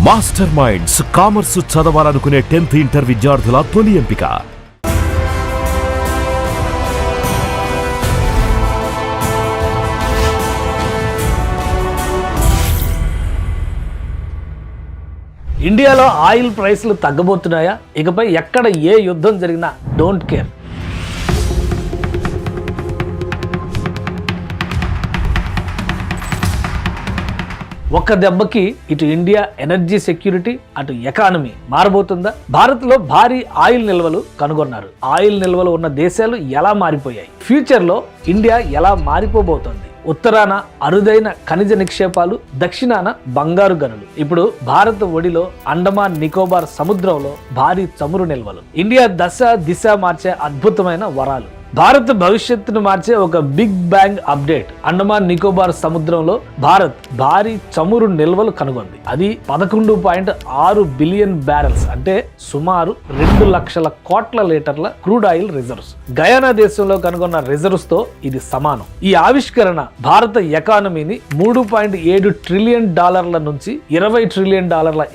Master minds commerce చదవాలనుకునే 10th inter విద్యార్థుల తొలి ఎంపిక. ఇండియాలో ఆయిల్ ప్రైస్లు తగ్గబోతున్నాయా? ఇకపై ఎక్కడ ఏ యుద్ధం జరిగినా డోంట్ కేర్. ఒక్క దెబ్బకి ఇటు ఇండియా ఎనర్జీ సెక్యూరిటీ, అటు ఎకానమీ మారబోతుందా? భారత్లో భారీ ఆయిల్ నిల్వలు కనుగొన్నారు. ఆయిల్ నిల్వలు ఉన్న దేశాలు ఎలా మారిపోయాయి? ఫ్యూచర్లో ఇండియా ఎలా మారిపోబోతోంది? ఉత్తరాన అరుదైన ఖనిజ నిక్షేపాలు, దక్షిణాన బంగారు గనులు. ఇప్పుడు భారత్ ఒడిలో అండమాన్ నికోబార్ సముద్రంలో భారీ చమురు నిల్వలు. ఇండియా దశ దిశ మార్చే అద్భుతమైన వరాలు. భారత్ భవిష్యత్తును మార్చే ఒక big bang update. Andaman Nicobar సముద్రంలో భారత్ భారీ చమురు నిల్వలు కనుగొంది. అది 11.6 బిలియన్ బ్యారెల్స్, అంటే సుమారు 2 లక్షల కోట్ల లీటర్ల క్రూడ్ ఆయిల్ రిజర్వ్స్. గయానా దేశంలో కనుగొన్న రిజర్వ్స్ తో ఇది సమానం. ఈ ఆవిష్కరణ భారత ఎకానమీని $3.7 ట్రిలియన్ నుంచి $20 ట్రిలియన్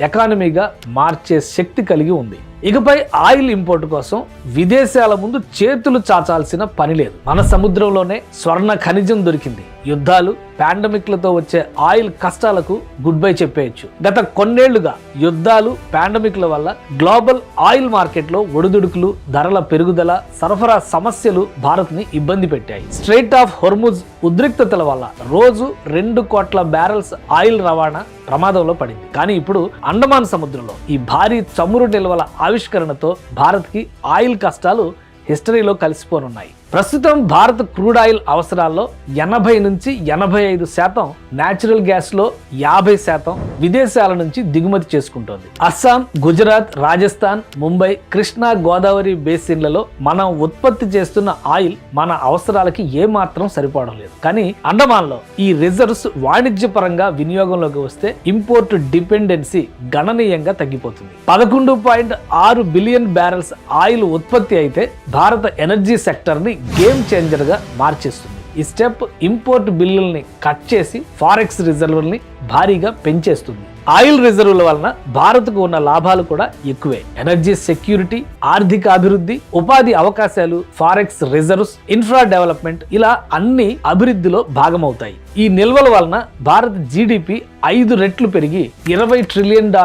ఎకానమీగా మార్చే శక్తి కలిగి ఉంది. ఇకపై ఆయిల్ ఇంపోర్ట్ కోసం విదేశాల ముందు చేతులు చాచాల్సిన పని లేదు. మన సముద్రంలోనే స్వర్ణ ఖనిజం దొరికింది. యుద్ధాలు, పాండమిక్లతో వచ్చే ఆయిల్ కష్టాలకు గుడ్ బై చెప్పేయచ్చు. గత కొన్నేళ్లుగా యుద్ధాలు, పాండమిక్ల వల్ల గ్లోబల్ ఆయిల్ మార్కెట్లో ఒడిదుడుకులు, ధరల పెరుగుదల, సరఫరా సమస్యలు భారత్ ని ఇబ్బంది పెట్టాయి. స్ట్రెయిట్ ఆఫ్ హోర్ముజ్ ఉద్రిక్తతల వల్ల రోజు 2 కోట్ల బ్యారెల్స్ ఆయిల్ రవాణా ప్రమాదంలో పడింది. కానీ ఇప్పుడు అండమాన్ సముద్రంలో ఈ భారీ చమురు నిల్వల ఆవిష్కరణతో భారత్ కి ఆయిల్ కష్టాలు హిస్టరీలో కలిసిపోనున్నాయి. ప్రస్తుతం భారత్ క్రూడ్ ఆయిల్ అవసరాల్లో 80 నుంచి 85% న్యాచురల్ గ్యాస్ లో 50% విదేశాల నుంచి దిగుమతి చేసుకుంటోంది. అస్సాం, గుజరాత్, రాజస్థాన్, ముంబై, కృష్ణా, గోదావరి బేసిన్లలో మనం ఉత్పత్తి చేస్తున్న ఆయిల్ మన అవసరాలకి ఏమాత్రం సరిపోవడం లేదు. కానీ అండమాన్ లో ఈ రిజర్వ్స్ వాణిజ్యపరంగా వినియోగంలోకి వస్తే ఇంపోర్ట్ డిపెండెన్సీ గణనీయంగా తగ్గిపోతుంది. 11.6 బిలియన్ బ్యారెల్స్ ఆయిల్ ఉత్పత్తి అయితే భారత ఎనర్జీ సెక్టర్ ని గేమ్ చేంజర్ గా మార్చేస్తుంది. ఈ స్టెప్ ఇంపోర్ట్ బిల్లుల్ని కట్ చేసి ఫారెక్స్ రిజర్వుల్ని భారీగా పెంచేస్తుంది. ఆయిల్ రిజర్వుల వలన భారత్కు ఉన్న లాభాలు కూడా ఎక్కువే. ఎనర్జీ సెక్యూరిటీ, ఆర్థిక అభివృద్ధి, ఉపాధి అవకాశాలు, ఫారెక్స్ రిజర్వ్స్, ఇన్ఫ్రా డెవలప్మెంట్, ఇలా అన్ని అభివృద్ధిలో భాగమవుతాయి. ఈ నిల్వల వలన భారత్ జీడిపి 5 రెట్లు పెరిగి $20 ట్రిలియన్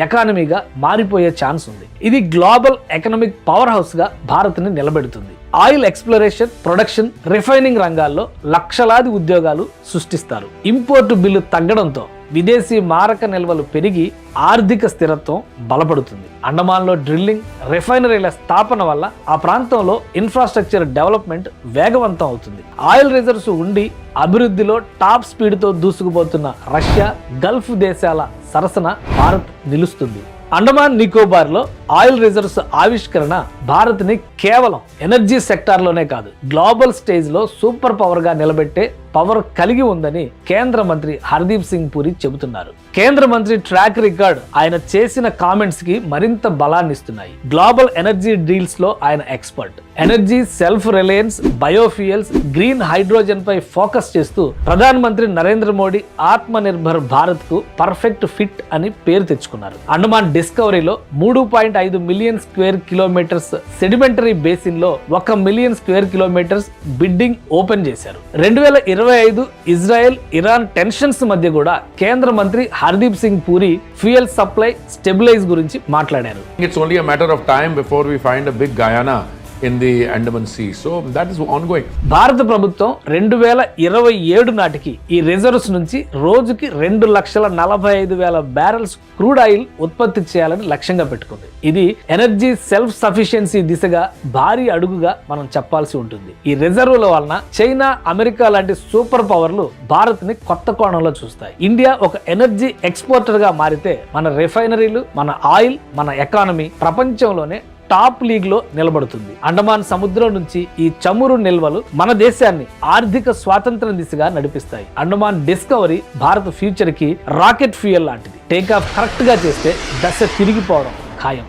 ఎకానమీగా మారిపోయే ఛాన్స్ ఉంది. ఇది గ్లోబల్ ఎకనామిక్ పవర్ హౌస్ గా భారత్ ని నిలబెడుతుంది. ఆయిల్ ఎక్స్ప్లోరేషన్, ప్రొడక్షన్, రిఫైనింగ్ రంగాల్లో లక్షలాది ఉద్యోగాలు సృష్టిస్తారు. ఇంపోర్టు బిల్లు తగ్గడంతో విదేశీ మారక నిల్వలు పెరిగి ఆర్థిక స్థిరత్వం బలపడుతుంది. అండమాన్లో డ్రిల్లింగ్, రిఫైనరీల స్థాపన వల్ల ఆ ప్రాంతంలో ఇన్ఫ్రాస్ట్రక్చర్ డెవలప్మెంట్ వేగవంతం అవుతుంది. ఆయిల్ రిజర్వ్స్ ఉండి అభివృద్ధిలో టాప్ స్పీడ్తో దూసుకుపోతున్న రష్యా, గల్ఫ్ దేశాల సరసన భారత్ నిలుస్తుంది. అండమాన్ నికోబార్ లో ఆయిల్ రిజర్వ్స్ ఆవిష్కరణ భారత్ ని కేవలం ఎనర్జీ సెక్టార్లోనే కాదు, గ్లోబల్ స్టేజ్ లో సూపర్ పవర్ గా నిలబెట్టే పవర్ కలిగి ఉందని కేంద్ర మంత్రి హర్దీప్ సింగ్ పూరి చెబుతున్నారు. కేంద్ర మంత్రి ట్రాక్ రికార్డ్ ఆయన చేసిన కామెంట్స్ కి మరింత బలాన్ని ఇస్తున్నాయి. గ్లోబల్ ఎనర్జీ డీల్స్ లో ఆయన expert. Energy, self reliance, biofuels, green hydrogen పై ఫోకస్ చేస్తూ ప్రధాన మంత్రి నరేంద్ర మోడీ ఆత్మ నిర్భర్ భారత్ కు పర్ఫెక్ట్ ఫిట్ అని పేరు తెచ్చుకున్నారు. అండమాన్ డిస్కవరీలో 3.5 million square kilometres sedimentary basin లో 1 million square kilometres bidding open చేశారు. 2025 ఇజ్రాయెల్, ఇరాన్ టెన్షన్స్ మధ్య కూడా కేంద్ర మంత్రి Hardeep Singh Puri fuel supply stabilise గురించి మాట్లాడారు. It's only a matter of time before we find a big Guyana in the Andaman Sea. So that is ongoing. భారత ప్రభుత్వం 2027 నాటికి ఈ రిజర్వ్స్ నుంచి రోజుకి 2,45,000 బ్యారెల్స్ క్రూడ్ ఆయిల్ ఉత్పత్తి చేయాలని లక్ష్యంగా పెట్టుకుంది. ఇది ఎనర్జీ సెల్ఫ్ సఫిషియన్సీ దిశగా భారీ అడుగుగా మనం చెప్పాల్సి ఉంటుంది. ఈ రిజర్వుల వలన చైనా, అమెరికా లాంటి సూపర్ పవర్లు భారత్ ని కొత్త కోణంలో చూస్తాయి. ఇండియా ఒక ఎనర్జీ ఎక్స్పోర్టర్ గా మారితే మన రిఫైనరీలు, మన ఆయిల్, మన ఎకానమీ ప్రపంచంలోనే టాప్ లీగ్ లో నిలబడుతుంది. అండమాన్ సముద్రం నుంచి ఈ చమురు నిల్వలు మన దేశాన్ని ఆర్థిక స్వాతంత్రం దిశగా నడిపిస్తాయి. అండమాన్ డిస్కవరీ భారత్ ఫ్యూచర్ కి రాకెట్ ఫ్యూయల్ లాంటిది. టేక్ ఆఫ్ కరెక్ట్ గా చేస్తే దశ తిరిగిపోవడం ఖాయం.